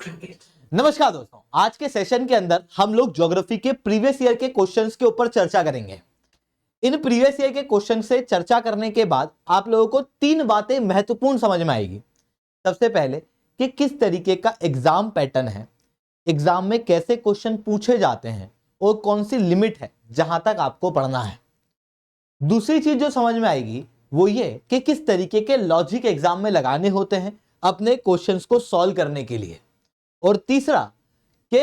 नमस्कार दोस्तों, आज के सेशन के अंदर हम लोग ज्योग्राफी के प्रीवियस ईयर के क्वेश्चंस के ऊपर चर्चा करेंगे। इन प्रीवियस ईयर के क्वेश्चन से चर्चा करने के बाद आप लोगों को तीन बातें महत्वपूर्ण समझ में आएगी। सबसे पहले कि किस तरीके का एग्जाम पैटर्न है, एग्जाम में कैसे क्वेश्चन पूछे जाते हैं और कौन सी लिमिट है जहां तक आपको पढ़ना है। दूसरी चीज जो समझ में आएगी वो ये कि किस तरीके के लॉजिक एग्जाम में लगाने होते हैं अपने क्वेश्चंस को सॉल्व करने के लिए। और तीसरा कि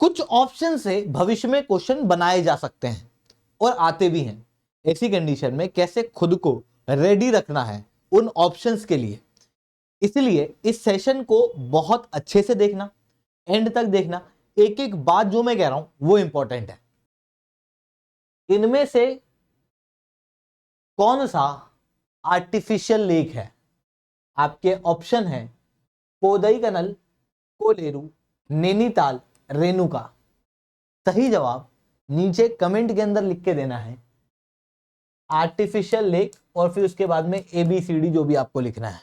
कुछ ऑप्शन से भविष्य में क्वेश्चन बनाए जा सकते हैं और आते भी हैं। ऐसी कंडीशन में कैसे खुद को रेडी रखना है उन ऑप्शंस के लिए। इसलिए इस सेशन को बहुत अच्छे से देखना, एंड तक देखना। एक एक बात जो मैं कह रहा हूं वो इंपॉर्टेंट है। इनमें से कौन सा आर्टिफिशियल लेक है? आपके ऑप्शन है कोदईकनाल, कोलेरू, नैनीताल, रेणुका। सही जवाब नीचे कमेंट के अंदर लिख के देना है आर्टिफिशियल लेक, और फिर उसके बाद में ABCD जो भी आपको लिखना है।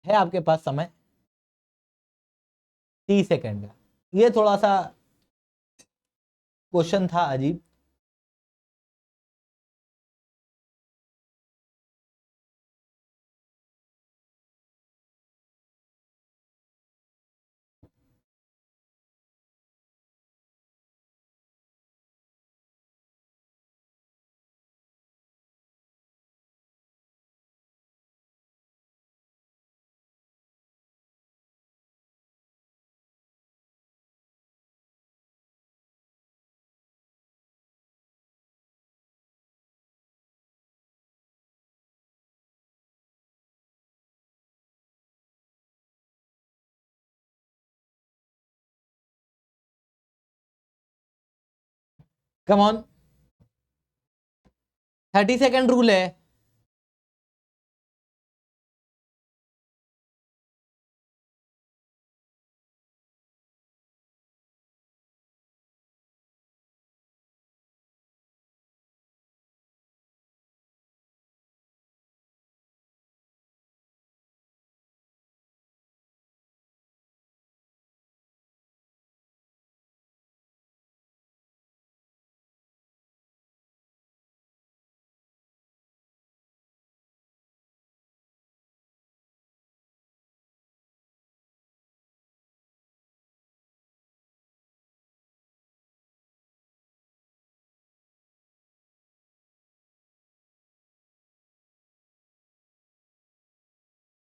है आपके पास समय 30 सेकेंड का। ये थोड़ा सा क्वेश्चन था अजीब। कम ऑन, 30 सेकेंड रूल है।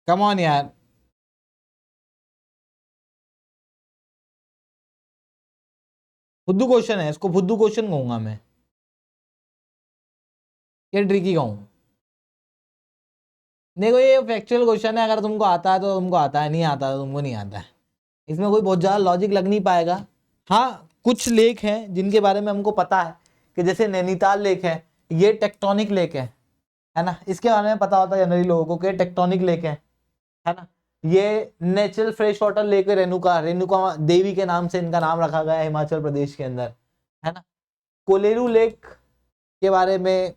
कम ऑन यार, फुद्दू क्वेश्चन है, इसको फुद्दू क्वेश्चन कहूंगा मैं। ये ट्रिकी कहूं। देखो ये फैक्चुअल क्वेश्चन है, अगर तुमको आता है तो तुमको आता है, नहीं आता तो तुमको नहीं आता है। इसमें कोई बहुत ज़्यादा लॉजिक लग नहीं पाएगा। हाँ, कुछ लेक हैं जिनके बारे में हमको पता है कि जैसे नैनीताल लेक है, ये टेक्टोनिक लेक है ना। इसके बारे में पता होता है जनरली लोगों को कि टेक्टोनिक लेक है ना। ये नेचुरल फ्रेश वाटर लेक है रेणुका, रेणुका देवी के नाम से इनका नाम रखा गया है हिमाचल प्रदेश के अंदर, है ना। कोलेरू लेक के बारे में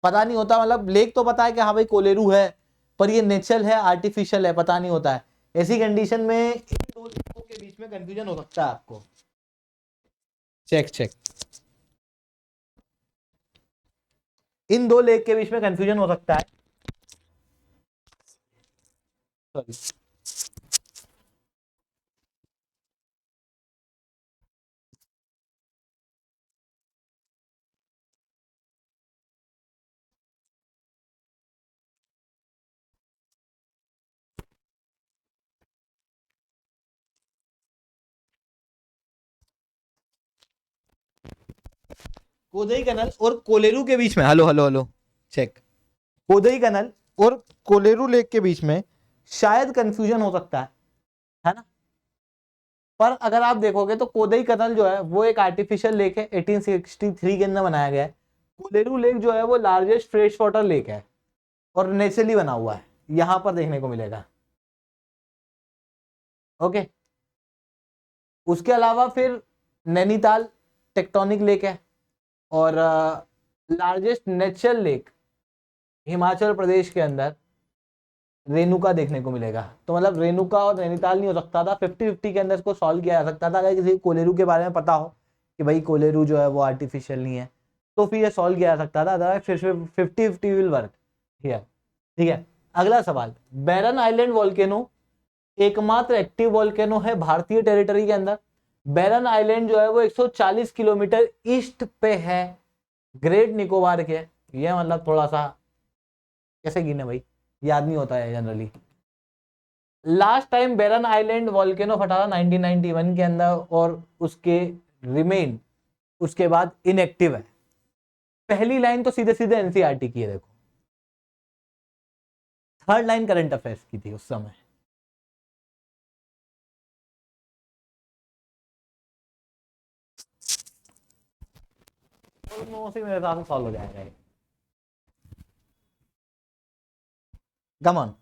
पता नहीं होता, मतलब लेक तो पता है कि हाँ भाई कोलेरू है, पर ये नेचुरल है आर्टिफिशियल है पता नहीं होता है। ऐसी कंडीशन में इन दो लेकों के बीच में कंफ्यूजन हो सकता है आपको। चेक चेक, इन दो लेक के बीच में कंफ्यूजन हो सकता है। सॉरी, कोदईकनाल और कोलेरू के बीच में, हेलो हेलो हेलो चेक, कोदईकनाल और कोलेरू लेक के बीच में शायद कंफ्यूजन हो सकता है ना। पर अगर आप देखोगे तो कोदईकनाल जो है वो एक आर्टिफिशियल लेक है, 1863 के अंदर बनाया गया है। कोलेरू लेक जो है वो लार्जेस्ट फ्रेश वाटर लेक है और नेचुरली बना हुआ है, यहां पर देखने को मिलेगा। ओके, उसके अलावा फिर नैनीताल टेक्टोनिक लेक है, और largest natural lake Himachal Pradesh के अंदर रेणुका देखने को मिलेगा। तो मतलब रेणुका और नैनीताल नहीं हो सकता था, 50-50 के अंदर इसको सॉल्व किया जा सकता था। अगर किसी कोलेरू के बारे में पता हो कि भाई कोलेरू जो है वो आर्टिफिशियल नहीं है तो फिर ये सॉल्व किया जा सकता था, अदरवाइज फिर 50-50 विल वर्क हियर। ठीक है, अगला सवाल, बैरन आइलैंड वोल्केनो एकमात्र एक्टिव वोल्केनो है भारतीय टेरिटरी के अंदर। बैरन आइलैंड जो है वो 140 किलोमीटर ईस्ट पे है ग्रेट निकोबार के। ये मतलब थोड़ा सा कैसे गिने भाई, याद नहीं होता है जनरली। लास्ट टाइम बैरन आइलैंड वोल्केनो फटा था 1991 के अंदर और उसके रिमेन उसके बाद इनएक्टिव है। पहली लाइन तो सीधे सीधे एनसीईआरटी की है, देखो। थर्ड लाइन करंट अफेयर्स की थी उस समय। से मेरे हिसाब से सॉल्व हो जाएगा। Come on.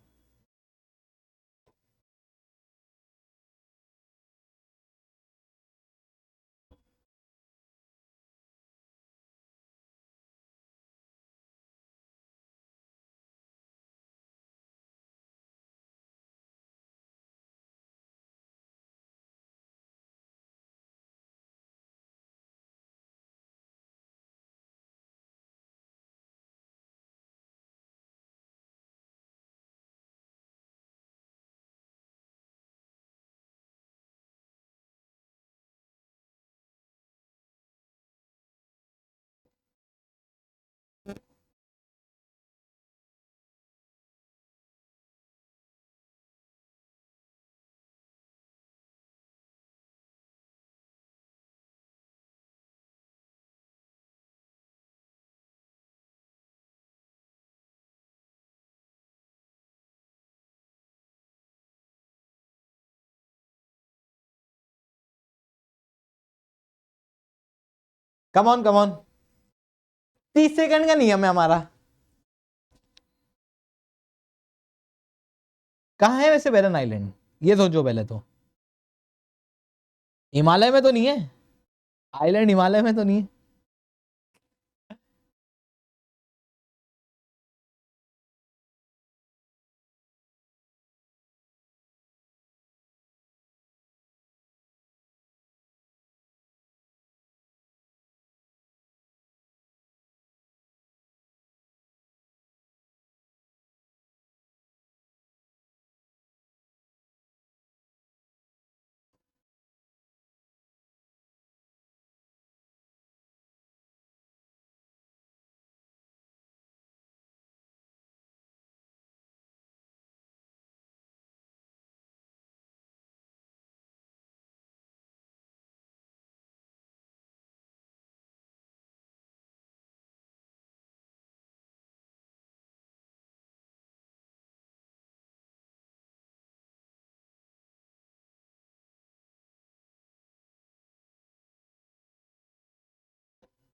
Come on come on, 30 second का नियम है हमारा। कहाँ है वैसे बैरन आइलैंड, ये सोचो पहले तो। हिमालय में तो नहीं है, आइलैंड हिमालय में तो नहीं है।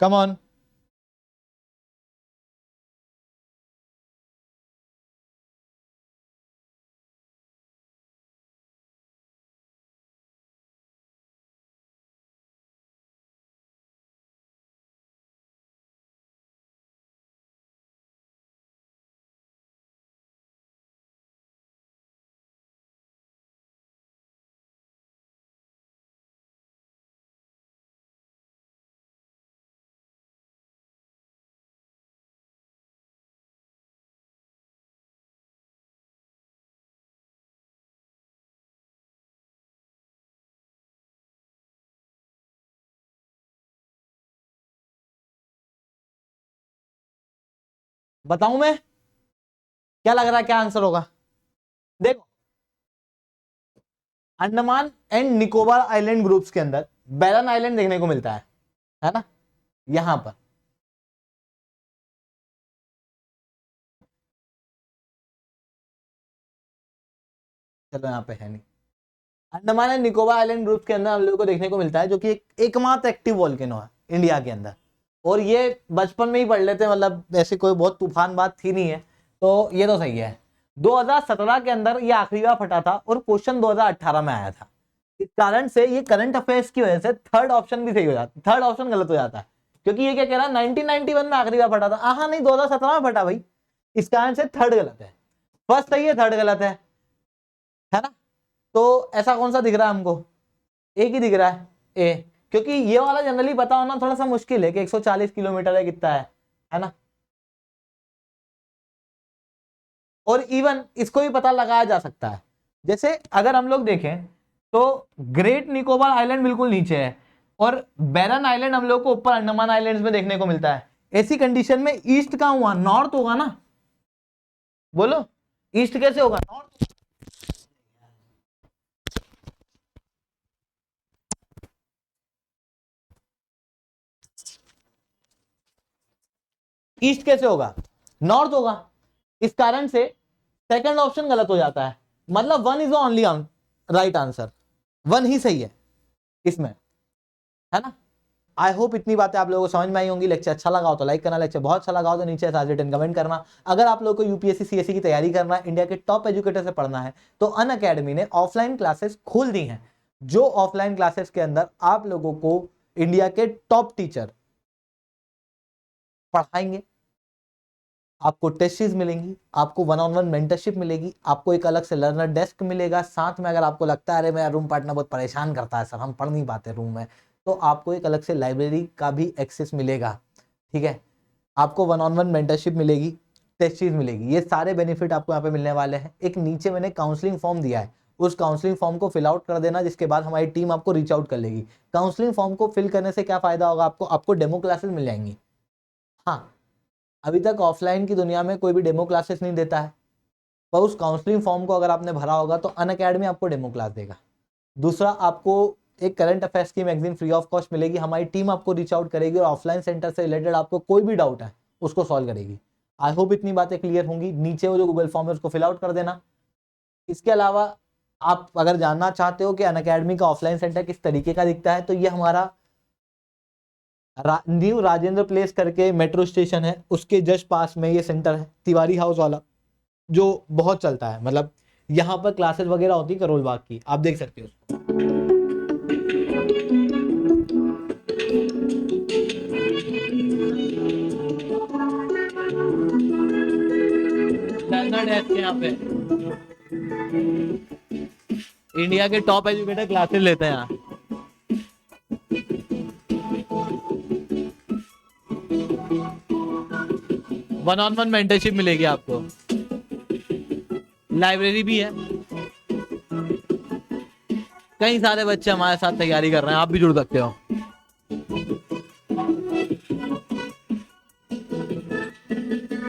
Come on. बताऊं मैं, क्या लग रहा है क्या आंसर होगा? देखो, Andaman and Nicobar island groups के अंदर बैरन आइलैंड देखने को मिलता है ना, यहां पर। चलो यहाँ पे है नहीं। Andaman and Nicobar island group के अंदर हम लोगों को देखने को मिलता है, जो कि एकमात्र एक्टिव वोल्केनो है इंडिया के अंदर। और ये बचपन में ही पढ़ लेते, मतलब ऐसे कोई बहुत तूफान बात थी नहीं है, तो ये तो सही है। 2017 के अंदर ये आखिरी बार फटा था और क्वेश्चन 2018 में आया था। इस कारण से ये करंट अफेयर्स की वजह से थर्ड ऑप्शन भी सही हो जाता, थर्ड ऑप्शन गलत हो जाता है, क्योंकि ये क्या कह रहा है 1991 में आखिरी बार फटा था। हाँ नहीं, 2017 में फटा भाई। इसका आंसर थर्ड गलत है, फर्स्ट सही है थर्ड गलत है ना। तो ऐसा कौन सा दिख रहा है हमको, एक ही दिख रहा है ए, क्योंकि ये वाला जनरली पता होना थोड़ा सा मुश्किल है कि 140 किलोमीटर है कितना है ना। और इवन इसको भी पता लगाया जा सकता है, जैसे अगर हम लोग देखें तो ग्रेट निकोबार आइलैंड बिल्कुल नीचे है और बैरन आइलैंड हम लोग को ऊपर अंडमान आइलैंड्स में देखने को मिलता है। ऐसी कंडीशन में ईस्ट कहां हुआ, नॉर्थ होगा ना, बोलो ईस्ट कैसे होगा, नॉर्थ। ईस्ट कैसे होगा, नॉर्थ होगा। इस कारण से सेकंड ऑप्शन गलत हो जाता है, मतलब one is the only right answer, one ही सही है इसमें, है ना। आई होप इतनी बातें आप लोगों को समझ में आई होंगी। लेक्चर अच्छा लगा हो तो लाइक करना, लेक्चर बहुत अच्छा लगा हो तो नीचे रिटन कमेंट करना। अगर आप लोगों को यूपीएससी सीएससी की तैयारी करना है, इंडिया के टॉप एजुकेटर से पढ़ना है, तो अनअकैडमी ने ऑफलाइन क्लासेस खोल दी हैं, जो ऑफलाइन क्लासेस के अंदर आप लोगों को इंडिया के टॉप टीचर पढ़ाएंगे। आपको टेस्ट सीरीज मिलेंगी, आपको वन ऑन वन मेंटरशिप मिलेगी, आपको एक अलग से लर्नर डेस्क मिलेगा। साथ में अगर आपको लगता है अरे मेरा रूम पार्टनर बहुत परेशान करता है सर, हम पढ़ नहीं पाते रूम में, तो आपको एक अलग से लाइब्रेरी का भी एक्सेस मिलेगा। ठीक है, आपको वन ऑन वन मेंटरशिप मिलेगी, टेस्ट सीरीज मिलेगी, ये सारे बेनिफिट आपको यहाँ पे मिलने वाले हैं। एक नीचे मैंने काउंसलिंग फॉर्म दिया है, उस काउंसलिंग फॉर्म को फिल आउट कर देना, जिसके बाद हमारी टीम आपको रीच आउट कर लेगी। काउंसलिंग फॉर्म को फिल करने से क्या फायदा होगा आपको डेमो क्लासेस मिल जाएंगी। हाँ, अभी तक ऑफलाइन की दुनिया में कोई भी डेमो क्लासेस नहीं देता है, पर उस काउंसलिंग फॉर्म को अगर आपने भरा होगा तो अनअकैडमी आपको डेमो क्लास देगा। दूसरा, आपको एक करंट अफेयर्स की मैगजीन फ्री ऑफ कॉस्ट मिलेगी, हमारी टीम आपको रीच आउट करेगी और ऑफलाइन सेंटर से रिलेटेड आपको कोई भी डाउट है उसको सॉल्व करेगी। आई होप इतनी बातें क्लियर होंगी। नीचे वो जो गूगल फॉर्म है उसको फिल आउट कर देना। इसके अलावा आप अगर जानना चाहते हो कि अनअकैडमी का ऑफलाइन सेंटर किस तरीके का दिखता है, तो ये हमारा न्यू राजेंद्र प्लेस करके मेट्रो स्टेशन है, उसके जस्ट पास में ये सेंटर है, तिवारी हाउस वाला, जो बहुत चलता है। मतलब यहाँ पर क्लासेस वगैरह होती है करोल बाग की, आप देख सकते हो उसको। यहाँ पे इंडिया के टॉप एजुकेटर क्लासेस लेते हैं यहाँ। वन ऑन वन मेंटरशिप मिलेगी आपको, लाइब्रेरी भी है। कई सारे बच्चे हमारे साथ तैयारी कर रहे हैं, आप भी जुड़ सकते हो।